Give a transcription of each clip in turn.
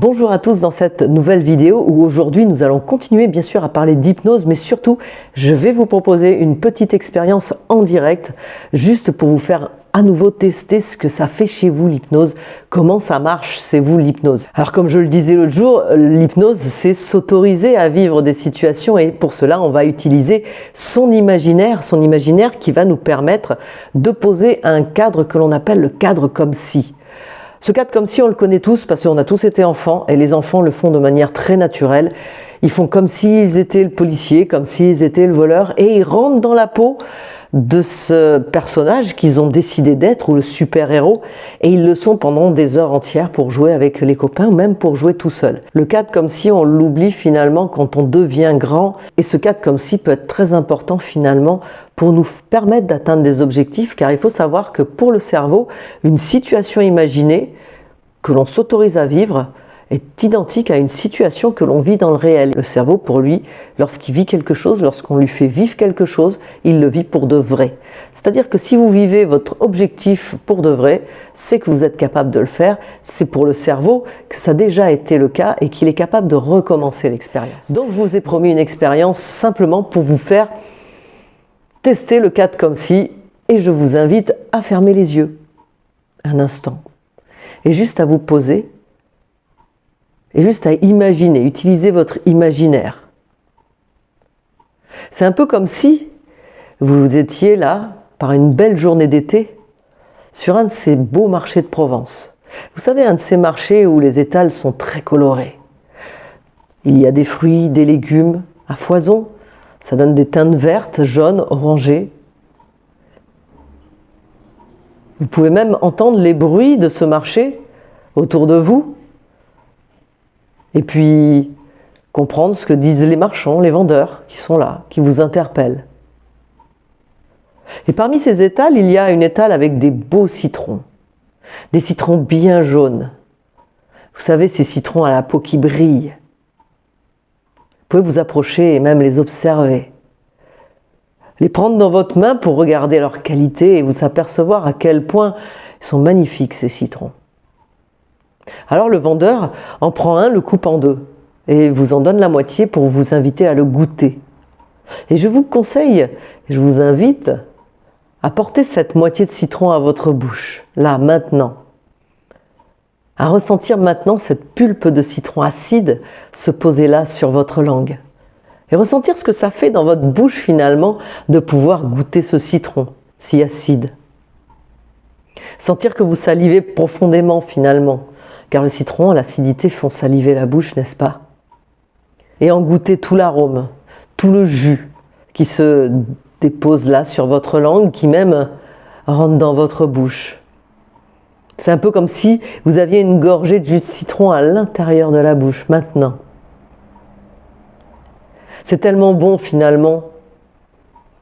Bonjour à tous dans cette nouvelle vidéo où aujourd'hui nous allons continuer bien sûr à parler d'hypnose, mais surtout je vais vous proposer une petite expérience en direct juste pour vous faire à nouveau tester ce que ça fait chez vous l'hypnose, comment ça marche chez vous l'hypnose. Alors comme je le disais l'autre jour, l'hypnose c'est s'autoriser à vivre des situations et pour cela on va utiliser son imaginaire qui va nous permettre de poser un cadre que l'on appelle le cadre comme si. Ce cadre comme si on le connaît tous parce qu'on a tous été enfants et les enfants le font de manière très naturelle. Ils font comme s'ils étaient le policier, comme s'ils étaient le voleur et ils rentrent dans la peau de ce personnage qu'ils ont décidé d'être ou le super-héros et ils le sont pendant des heures entières pour jouer avec les copains ou même pour jouer tout seul. Le cadre comme si on l'oublie finalement quand on devient grand et ce cadre comme si peut être très important finalement pour nous permettre d'atteindre des objectifs car il faut savoir que pour le cerveau, une situation imaginée que l'on s'autorise à vivre est identique à une situation que l'on vit dans le réel. Le cerveau, pour lui, lorsqu'il vit quelque chose, lorsqu'on lui fait vivre quelque chose, il le vit pour de vrai. C'est-à-dire que si vous vivez votre objectif pour de vrai, c'est que vous êtes capable de le faire. C'est pour le cerveau que ça a déjà été le cas et qu'il est capable de recommencer l'expérience. Donc je vous ai promis une expérience simplement pour vous faire tester le cadre comme si, et je vous invite à fermer les yeux un instant et juste à vous poser et juste à imaginer, utiliser votre imaginaire. C'est un peu comme si vous étiez là, par une belle journée d'été, sur un de ces beaux marchés de Provence. Vous savez, un de ces marchés où les étals sont très colorés. Il y a des fruits, des légumes à foison, ça donne des teintes vertes, jaunes, orangées. Vous pouvez même entendre les bruits de ce marché autour de vous. Et puis, comprendre ce que disent les marchands, les vendeurs qui sont là, qui vous interpellent. Et parmi ces étals, il y a une étale avec des beaux citrons. Des citrons bien jaunes. Vous savez, ces citrons à la peau qui brille. Vous pouvez vous approcher et même les observer. Les prendre dans votre main pour regarder leur qualité et vous apercevoir à quel point ils sont magnifiques ces citrons. Alors le vendeur en prend un, le coupe en deux et vous en donne la moitié pour vous inviter à le goûter. Et je vous conseille, je vous invite à porter cette moitié de citron à votre bouche, là, maintenant. À ressentir maintenant cette pulpe de citron acide se poser là sur votre langue. Et ressentir ce que ça fait dans votre bouche finalement de pouvoir goûter ce citron si acide. Sentir que vous salivez profondément finalement. Car le citron, l'acidité font saliver la bouche, n'est-ce pas? Et en goûter tout l'arôme, tout le jus qui se dépose là sur votre langue, qui même rentre dans votre bouche. C'est un peu comme si vous aviez une gorgée de jus de citron à l'intérieur de la bouche, maintenant. C'est tellement bon finalement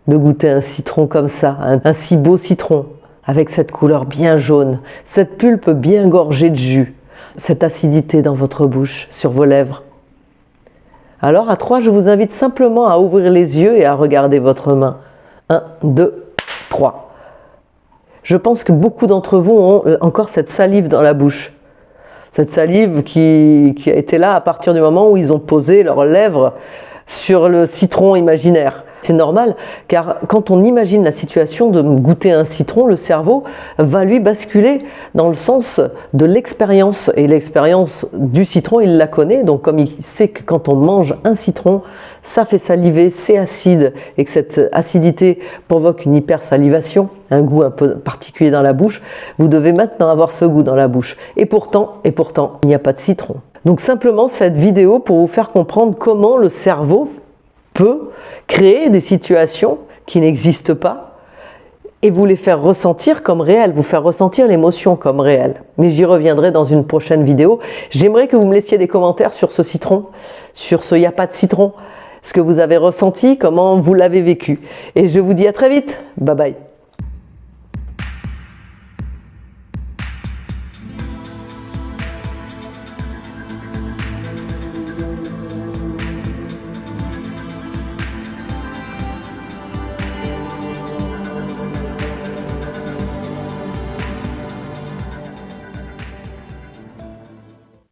de goûter un citron comme ça, un si beau citron, avec cette couleur bien jaune, cette pulpe bien gorgée de jus. Cette acidité dans votre bouche, sur vos lèvres. Alors à 3, je vous invite simplement à ouvrir les yeux et à regarder votre main. 1, 2, 3. Je pense que beaucoup d'entre vous ont encore cette salive dans la bouche. Cette salive qui a été là à partir du moment où ils ont posé leurs lèvres sur le citron imaginaire. C'est normal, car quand on imagine la situation de goûter un citron, le cerveau va lui basculer dans le sens de l'expérience. Et l'expérience du citron, il la connaît. Donc comme il sait que quand on mange un citron, ça fait saliver, c'est acide, et que cette acidité provoque une hypersalivation, un goût un peu particulier dans la bouche, vous devez maintenant avoir ce goût dans la bouche. Et pourtant, il n'y a pas de citron. Donc simplement cette vidéo pour vous faire comprendre comment le cerveau peut créer des situations qui n'existent pas et vous les faire ressentir comme réelles, vous faire ressentir l'émotion comme réelle. Mais j'y reviendrai dans une prochaine vidéo. J'aimerais que vous me laissiez des commentaires sur ce citron, sur ce « y a pas de citron », ce que vous avez ressenti, comment vous l'avez vécu. Et je vous dis à très vite, bye bye.